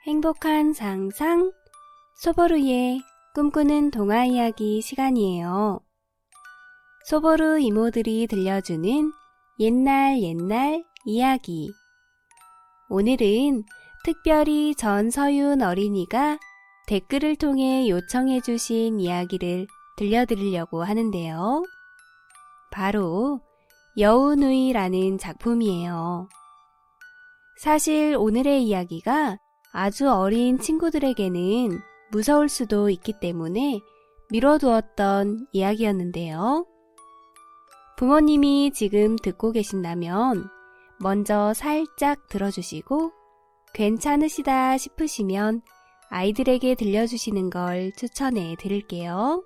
행복한 상상 소보루의 꿈꾸는 동화 이야기 시간이에요. 소보루 이모들이 들려주는 옛날 이야기. 오늘은 특별히 전서윤 어린이가 댓글을 통해 요청해 주신 이야기를 들려드리려고 하는데요. 바로 여우누이라는 작품이에요. 사실 오늘의 이야기가 아주 어린 친구들에게는 무서울 수도 있기 때문에 미뤄두었던 이야기였는데요. 부모님이 지금 듣고 계신다면 먼저 살짝 들어주시고 괜찮으시다 싶으시면 아이들에게 들려주시는 걸 추천해 드릴게요.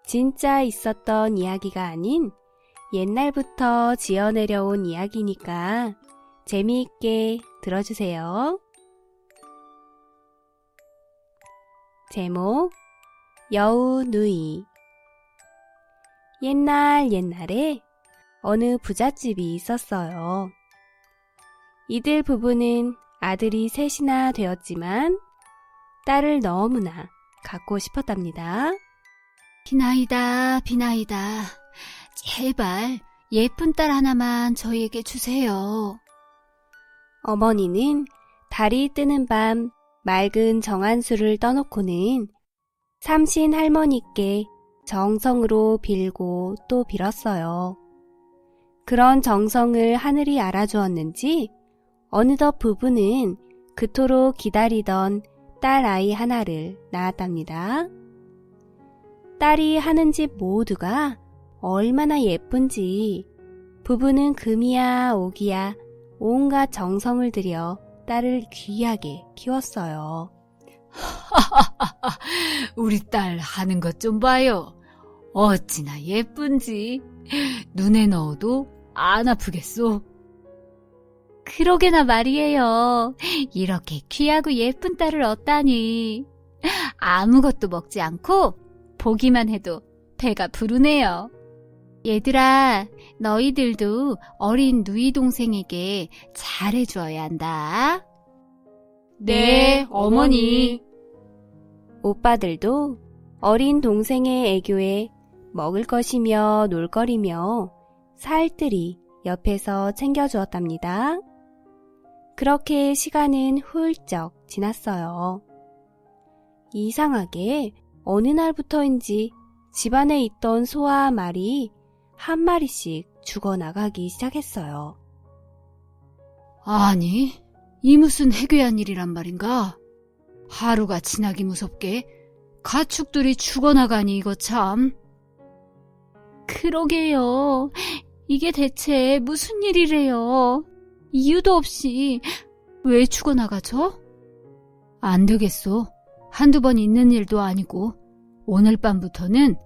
진짜 있었던 이야기가 아닌 옛날부터 지어내려온 이야기니까 재미있게 들어주세요. 제목 여우누이. 옛날에 어느 부잣집이 있었어요. 이들 부부는 아들이 셋이나 되었지만 딸을 너무나 갖고 싶었답니다. 비나이다. 제발 예쁜 딸 하나만 저희에게 주세요. 어머니는 달이 뜨는 밤 맑은 정한수를 떠놓고는 삼신 할머니께 정성으로 빌고 또 빌었어요. 그런 정성을 하늘이 알아주었는지 어느덧 부부는 그토록 기다리던 딸 아이 하나를 낳았답니다. 딸이 하는 집 모두가 얼마나 예쁜지 부부는 금이야 오기야 온갖 정성을 들여 딸을 귀하게 키웠어요. 우리 딸 하는 것 좀 봐요. 어찌나 예쁜지. 눈에 넣어도 안 아프겠소. 그러게나 말이에요. 이렇게 귀하고 예쁜 딸을 얻다니. 아무것도 먹지 않고 보기만 해도 배가 부르네요. 얘들아, 너희들도 어린 누이 동생에게 잘해줘야 한다. 네, 어머니. 오빠들도 어린 동생의 애교에 먹을 것이며 놀거리며 살뜰히 옆에서 챙겨주었답니다. 그렇게 시간은 훌쩍 지났어요. 이상하게 어느 날부터인지 집안에 있던 소와 말이 한 마리씩 죽어나가기 시작했어요. 아니, 이 무슨 해괴한 일이란 말인가? 하루가 지나기 무섭게 가축들이 죽어나가니 이거 참. 그러게요. 이게 대체 무슨 일이래요? 이유도 없이 왜 죽어나가죠? 안 되겠소. 한두 번 있는 일도 아니고 오늘 밤부터는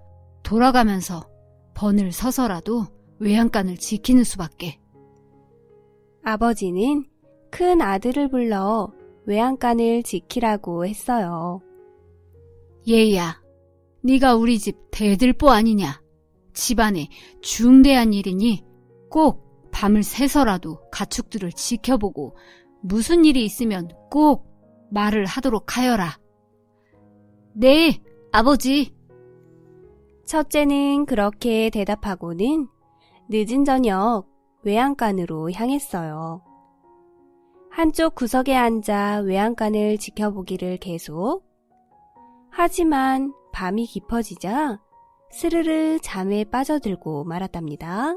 돌아가면서 번을 서서라도 외양간을 지키는 수밖에. 아버지는 큰 아들을 불러 외양간을 지키라고 했어요. 얘야, 네가 우리 집 대들보 아니냐? 집안에 중대한 일이니 꼭 밤을 새서라도 가축들을 지켜보고 무슨 일이 있으면 꼭 말을 하도록 하여라. 네, 아버지. 첫째는 그렇게 대답하고는 늦은 저녁 외양간으로 향했어요. 한쪽 구석에 앉아 외양간을 지켜보기를 계속. 하지만 밤이 깊어지자 스르르 잠에 빠져들고 말았답니다.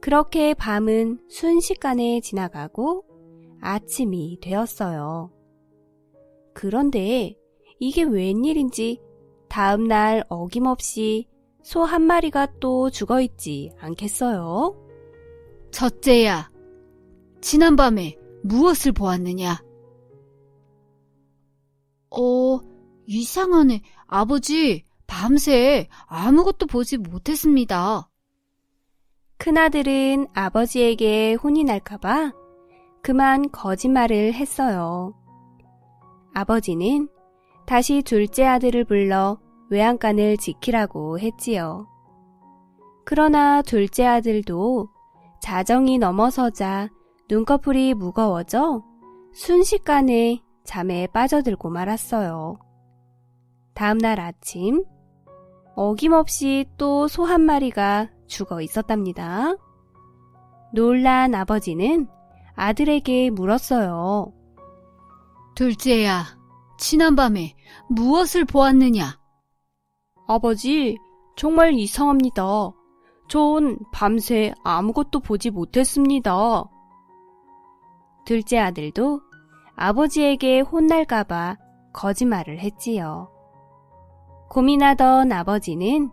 그렇게 밤은 순식간에 지나가고 아침이 되었어요. 그런데 이게 웬일인지 다음 날 어김없이 소 한 마리가 또 죽어있지 않겠어요? 첫째야, 지난밤에 무엇을 보았느냐? 이상하네. 아버지, 밤새 아무것도 보지 못했습니다. 큰아들은 아버지에게 혼이 날까봐 그만 거짓말을 했어요. 아버지는 다시 둘째 아들을 불러 외양간을 지키라고 했지요. 그러나 둘째 아들도 자정이 넘어서자 눈꺼풀이 무거워져 순식간에 잠에 빠져들고 말았어요. 다음날 아침, 어김없이 또 소 한 마리가 죽어 있었답니다. 놀란 아버지는 아들에게 물었어요. 둘째야, 지난밤에 무엇을 보았느냐? 아버지, 정말 이상합니다. 전 밤새 아무것도 보지 못했습니다. 둘째 아들도 아버지에게 혼날까봐 거짓말을 했지요. 고민하던 아버지는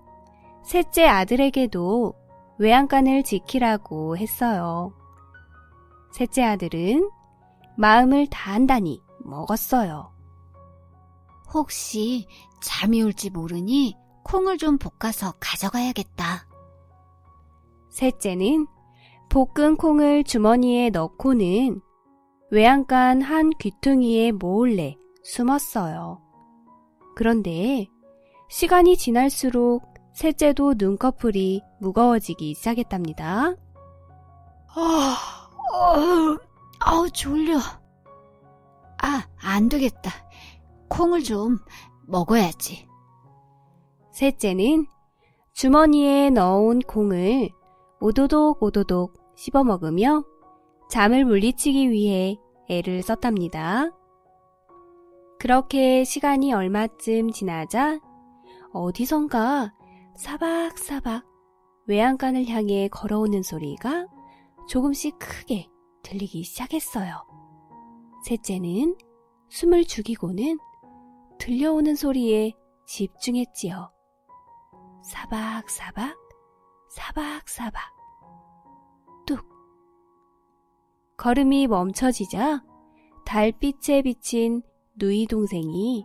셋째 아들에게도 외양간을 지키라고 했어요. 셋째 아들은 마음을 단단히 먹었어요. 혹시 잠이 올지 모르니 콩을 좀 볶아서 가져가야겠다. 셋째는 볶은 콩을 주머니에 넣고는 외양간 한 귀퉁이에 몰래 숨었어요. 그런데 시간이 지날수록 셋째도 눈꺼풀이 무거워지기 시작했답니다. 졸려. 안 되겠다. 콩을 좀 먹어야지. 셋째는 주머니에 넣어온 콩을 오도독 오도독 씹어 먹으며 잠을 물리치기 위해 애를 썼답니다. 그렇게 시간이 얼마쯤 지나자 어디선가 사박사박 외양간을 향해 걸어오는 소리가 조금씩 크게 들리기 시작했어요. 셋째는 숨을 죽이고는 들려오는 소리에 집중했지요. 사박사박, 사박사박, 뚝. 걸음이 멈춰지자 달빛에 비친 누이 동생이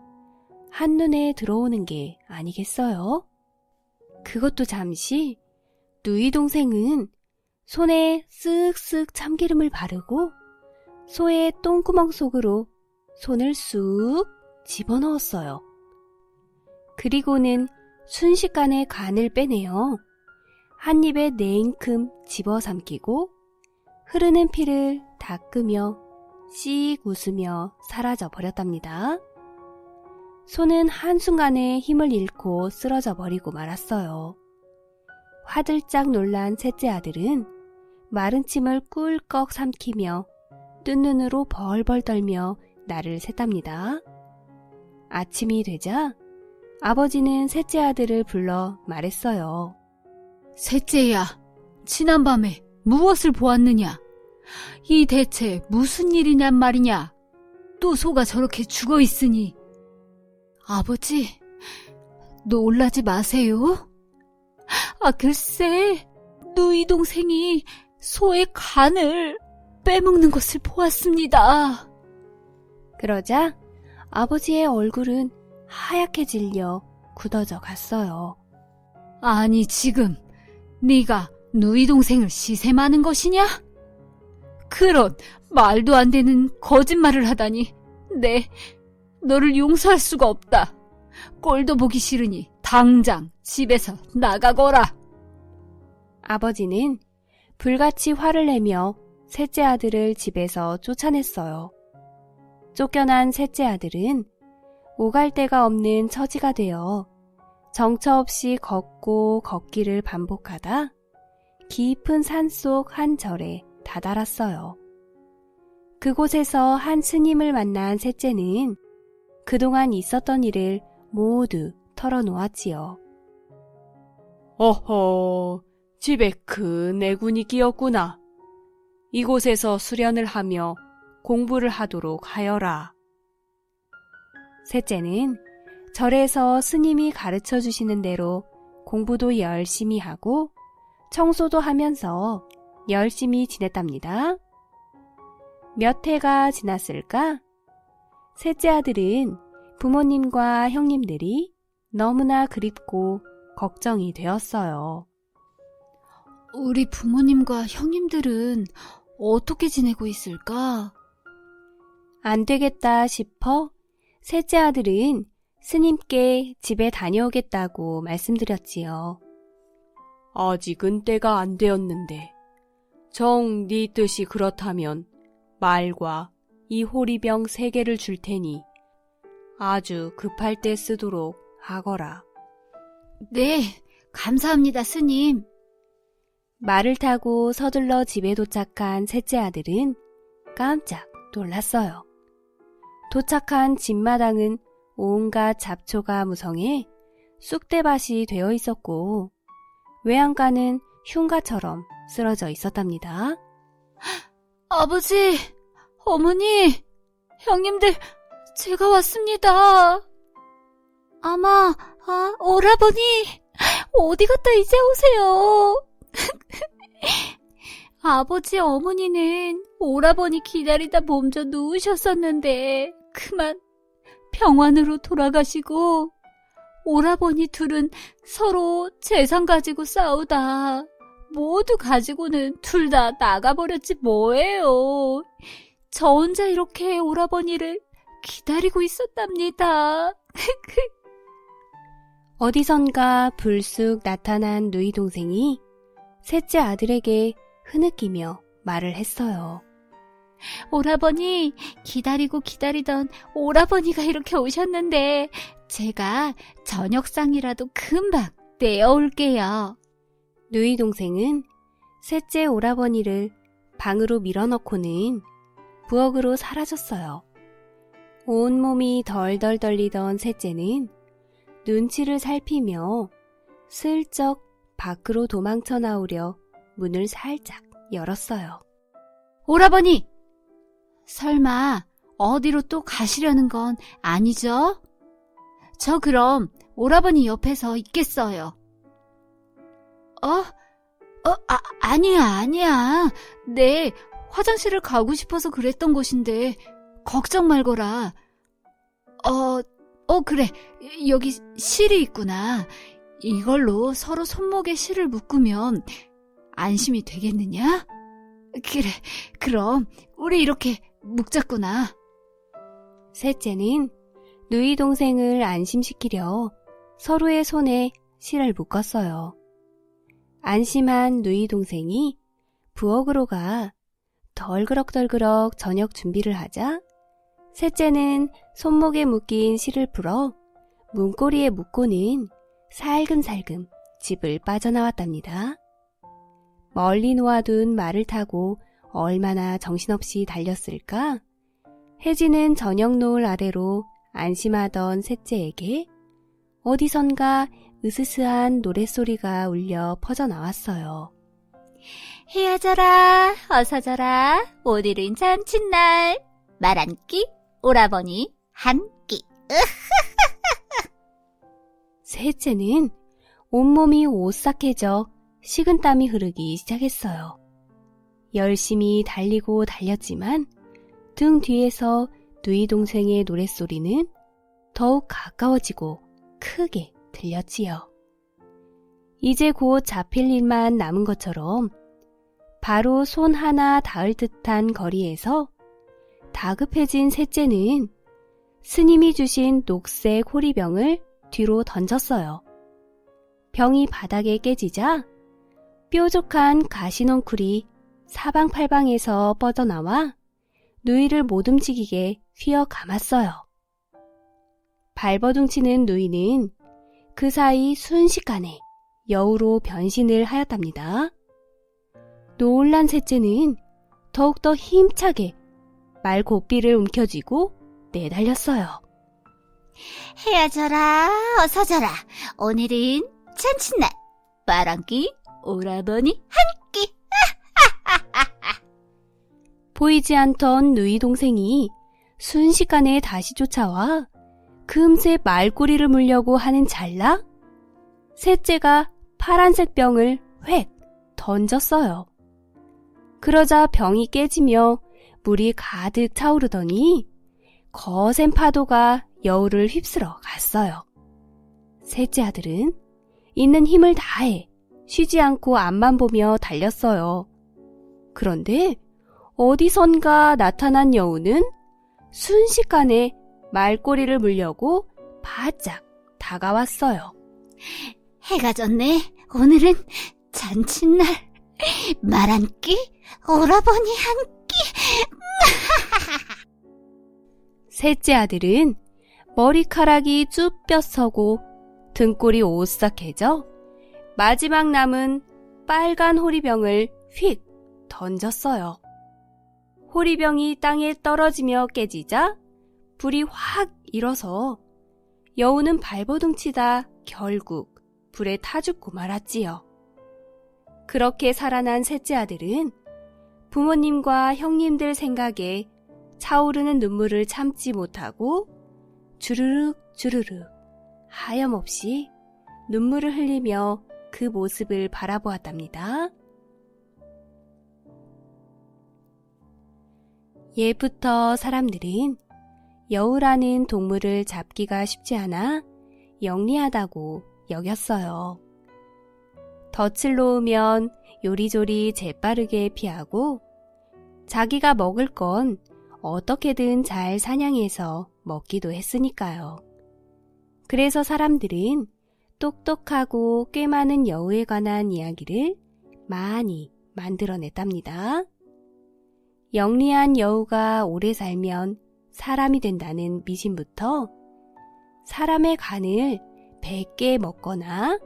한눈에 들어오는 게 아니겠어요? 그것도 잠시 누이 동생은 손에 쓱쓱 참기름을 바르고 소의 똥구멍 속으로 손을 쑥 집어넣었어요. 그리고는 순식간에 간을 빼내어 한 입에 냉큼 집어삼키고 흐르는 피를 닦으며 씩 웃으며 사라져 버렸답니다. 소는 한순간에 힘을 잃고 쓰러져 버리고 말았어요. 화들짝 놀란 셋째 아들은 마른 침을 꿀꺽 삼키며 뜬 눈으로 벌벌 떨며 날을 샜답니다. 아침이 되자 아버지는 셋째 아들을 불러 말했어요. 셋째야, 지난밤에 무엇을 보았느냐? 이 대체 무슨 일이냔 말이냐? 또 소가 저렇게 죽어 있으니. 아버지, 놀라지 마세요. 글쎄, 누이 동생이 소의 간을 빼먹는 것을 보았습니다. 그러자 아버지의 얼굴은 하얗게 질려 굳어져 갔어요. 아니, 지금 네가 누이 동생을 시샘하는 것이냐? 그런 말도 안 되는 거짓말을 하다니. 너를 용서할 수가 없다. 꼴도 보기 싫으니 당장 집에서 나가거라. 아버지는 불같이 화를 내며 셋째 아들을 집에서 쫓아냈어요. 쫓겨난 셋째 아들은 오갈 데가 없는 처지가 되어 정처 없이 걷고 걷기를 반복하다 깊은 산속 한 절에 다다랐어요. 그곳에서 한 스님을 만난 셋째는 그동안 있었던 일을 모두 털어놓았지요. 어허, 집에 큰 내군이 끼었구나. 이곳에서 수련을 하며 공부를 하도록 하여라. 셋째는 절에서 스님이 가르쳐 주시는 대로 공부도 열심히 하고 청소도 하면서 열심히 지냈답니다. 몇 해가 지났을까? 셋째 아들은 부모님과 형님들이 너무나 그립고 걱정이 되었어요. 우리 부모님과 형님들은 어떻게 지내고 있을까? 안 되겠다 싶어 셋째 아들은 스님께 집에 다녀오겠다고 말씀드렸지요. 아직은 때가 안 되었는데 정 네 뜻이 그렇다면 말과 이 호리병 3개를 줄 테니 아주 급할 때 쓰도록 하거라. 네, 감사합니다, 스님. 말을 타고 서둘러 집에 도착한 셋째 아들은 깜짝 놀랐어요. 도착한 집마당은 온갖 잡초가 무성해 쑥대밭이 되어 있었고 외양간은 흉가처럼 쓰러져 있었답니다. 아버지, 어머니, 형님들, 제가 왔습니다. 오라버니, 어디 갔다 이제 오세요? 아버지, 어머니는 오라버니 기다리다 몸져 누우셨었는데 그만 병원으로 돌아가시고 오라버니 둘은 서로 재산 가지고 싸우다 모두 가지고는 둘 다 나가버렸지 뭐예요. 저 혼자 이렇게 오라버니를 기다리고 있었답니다. 어디선가 불쑥 나타난 누이 동생이 셋째 아들에게 흐느끼며 말을 했어요. 오라버니, 기다리고 기다리던 오라버니가 이렇게 오셨는데 제가 저녁상이라도 금방 내어올게요. 누이 동생은 셋째 오라버니를 방으로 밀어넣고는 부엌으로 사라졌어요. 온몸이 덜덜 떨리던 셋째는 눈치를 살피며 슬쩍 밖으로 도망쳐 나오려 문을 살짝 열었어요. 오라버니! 설마 어디로 또 가시려는 건 아니죠? 저 그럼 오라버니 옆에서 있겠어요. 아니야. 네, 화장실을 가고 싶어서 그랬던 곳인데 걱정 말거라. 그래. 여기 실이 있구나. 이걸로 서로 손목에 실을 묶으면 안심이 되겠느냐? 그래, 그럼 우리 이렇게 묶자꾸나. 셋째는 누이 동생을 안심시키려 서로의 손에 실을 묶었어요. 안심한 누이 동생이 부엌으로 가 덜그럭덜그럭 저녁 준비를 하자 셋째는 손목에 묶인 실을 풀어 문고리에 묶고는 살금살금 집을 빠져나왔답니다. 멀리 놓아둔 말을 타고 얼마나 정신없이 달렸을까? 해지는 저녁 노을 아래로 안심하던 셋째에게 어디선가 으스스한 노랫소리가 울려 퍼져나왔어요. 해야 져라, 어서 져라, 오늘은 잔칫날. 말 한 끼, 오라버니 한 끼. 셋째는 온몸이 오싹해져 식은땀이 흐르기 시작했어요. 열심히 달리고 달렸지만 등 뒤에서 누이 동생의 노랫소리는 더욱 가까워지고 크게 들렸지요. 이제 곧 잡힐 일만 남은 것처럼 바로 손 하나 닿을 듯한 거리에서 다급해진 셋째는 스님이 주신 녹색 호리병을 뒤로 던졌어요. 병이 바닥에 깨지자 뾰족한 가시넝쿨이 사방팔방에서 뻗어나와 누이를 못 움직이게 휘어 감았어요. 발버둥치는 누이는 그 사이 순식간에 여우로 변신을 하였답니다. 놀란 셋째는 더욱더 힘차게 말 고삐를 움켜쥐고 내달렸어요. 해야 져라, 어서 져라, 오늘은 잔칫날. 말 한 끼, 오라버니 한 끼. 보이지 않던 누이 동생이 순식간에 다시 쫓아와 금세 말꼬리를 물려고 하는 찰나 셋째가 파란색 병을 획 던졌어요. 그러자 병이 깨지며 물이 가득 차오르더니 거센 파도가 여우를 휩쓸어 갔어요. 셋째 아들은 있는 힘을 다해 쉬지 않고 앞만 보며 달렸어요. 그런데 어디선가 나타난 여우는 순식간에 말꼬리를 물려고 바짝 다가왔어요. 해가 졌네. 오늘은 잔칫날. 말 한 끼, 오라버니 한 끼. 셋째 아들은 머리카락이 쭉 뼛서고 등골이 오싹해져 마지막 남은 빨간 호리병을 휙 던졌어요. 호리병이 땅에 떨어지며 깨지자 불이 확 일어서 여우는 발버둥 치다 결국 불에 타 죽고 말았지요. 그렇게 살아난 셋째 아들은 부모님과 형님들 생각에 차오르는 눈물을 참지 못하고 주르륵 주르륵 하염없이 눈물을 흘리며 그 모습을 바라보았답니다. 예부터 사람들은 여우라는 동물을 잡기가 쉽지 않아 영리하다고 여겼어요. 덫을 놓으면 요리조리 재빠르게 피하고 자기가 먹을 건 어떻게든 잘 사냥해서 먹기도 했으니까요. 그래서 사람들은 똑똑하고 꽤 많은 여우에 관한 이야기를 많이 만들어냈답니다. 영리한 여우가 오래 살면 사람이 된다는 미신부터 사람의 간을 100개 먹거나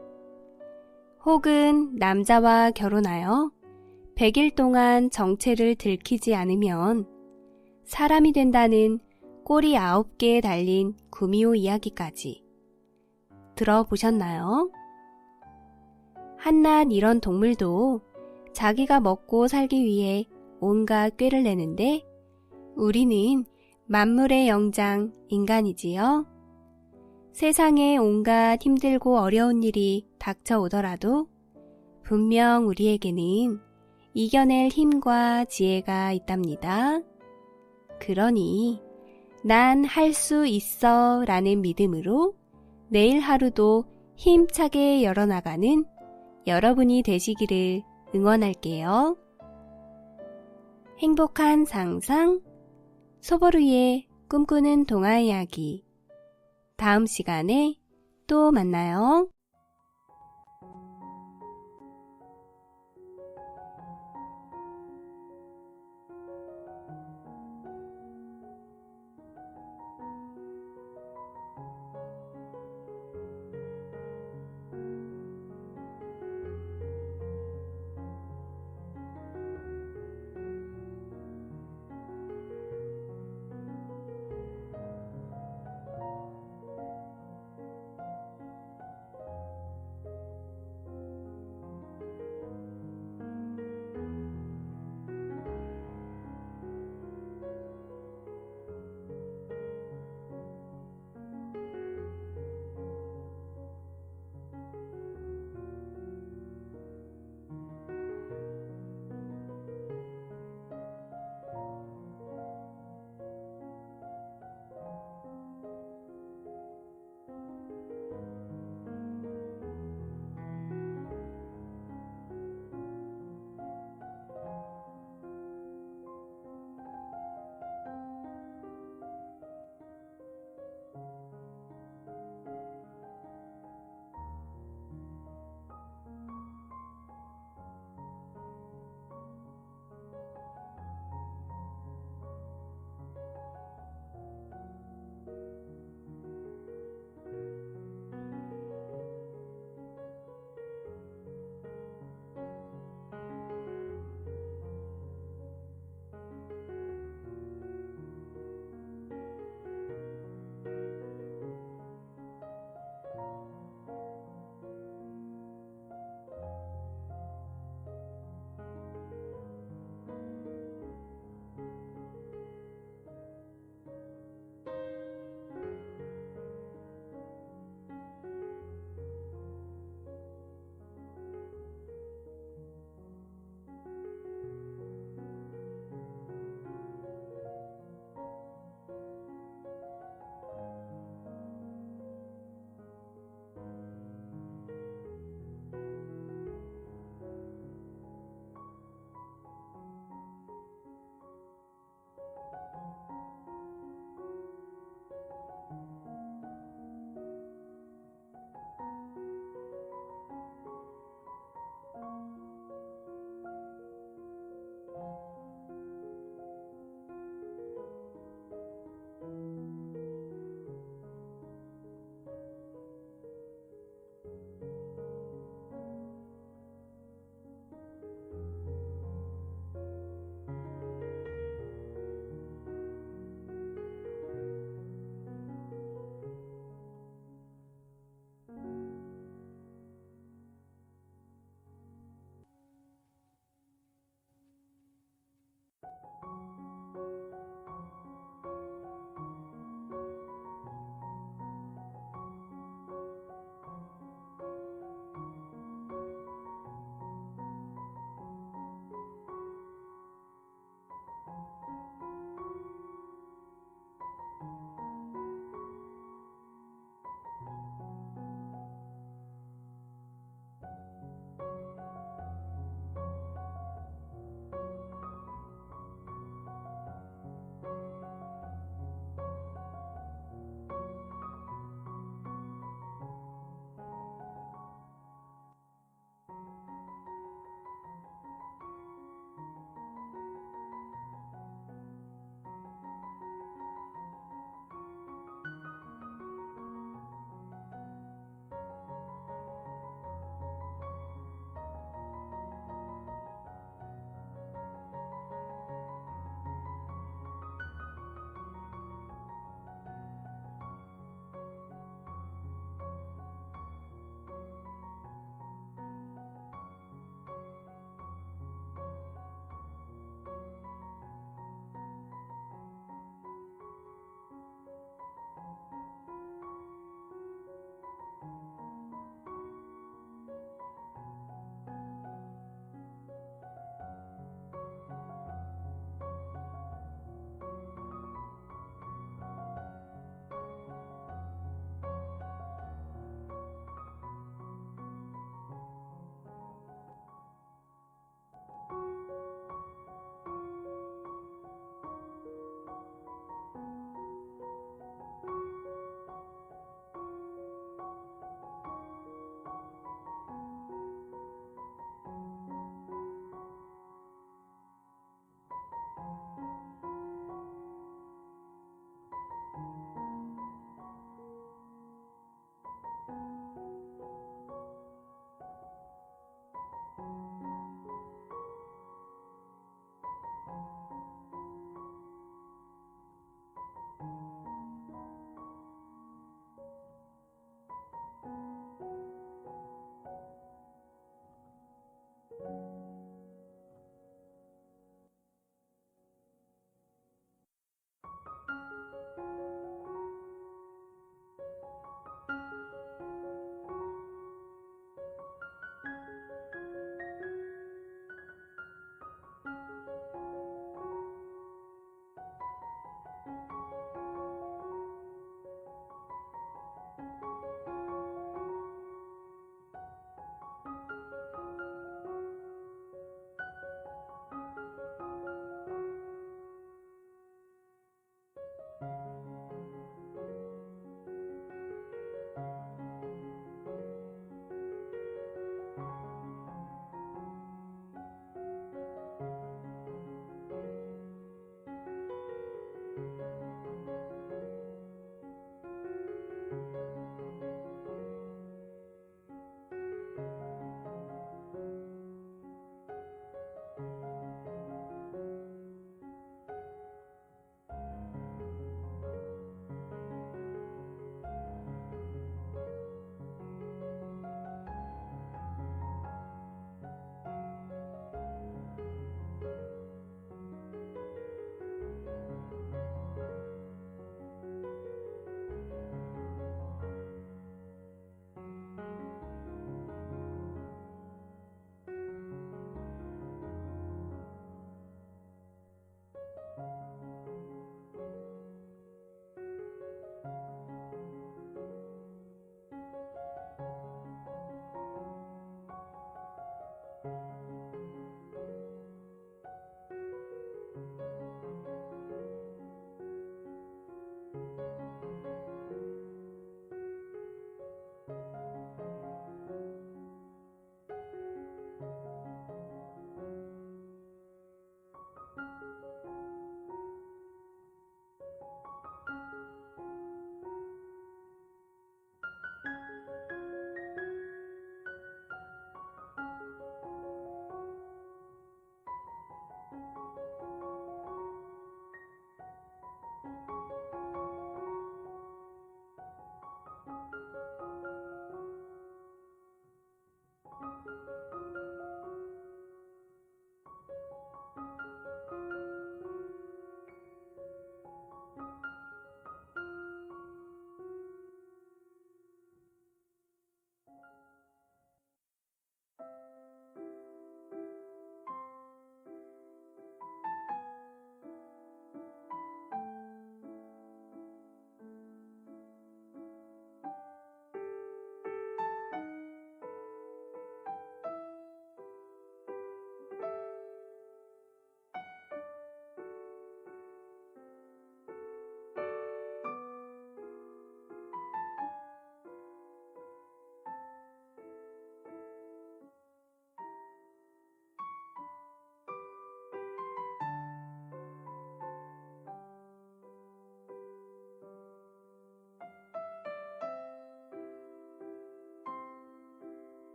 혹은 남자와 결혼하여 100일 동안 정체를 들키지 않으면 사람이 된다는 꼬리 9개에 달린 구미호 이야기까지 들어보셨나요? 한낱 이런 동물도 자기가 먹고 살기 위해 온갖 꾀를 내는데 우리는 만물의 영장 인간이지요. 세상에 온갖 힘들고 어려운 일이 닥쳐오더라도 분명 우리에게는 이겨낼 힘과 지혜가 있답니다. 그러니 난 할 수 있어 라는 믿음으로 내일 하루도 힘차게 열어나가는 여러분이 되시기를 응원할게요. 행복한 상상, 소보루의 꿈꾸는 동화 이야기. 다음 시간에 또 만나요.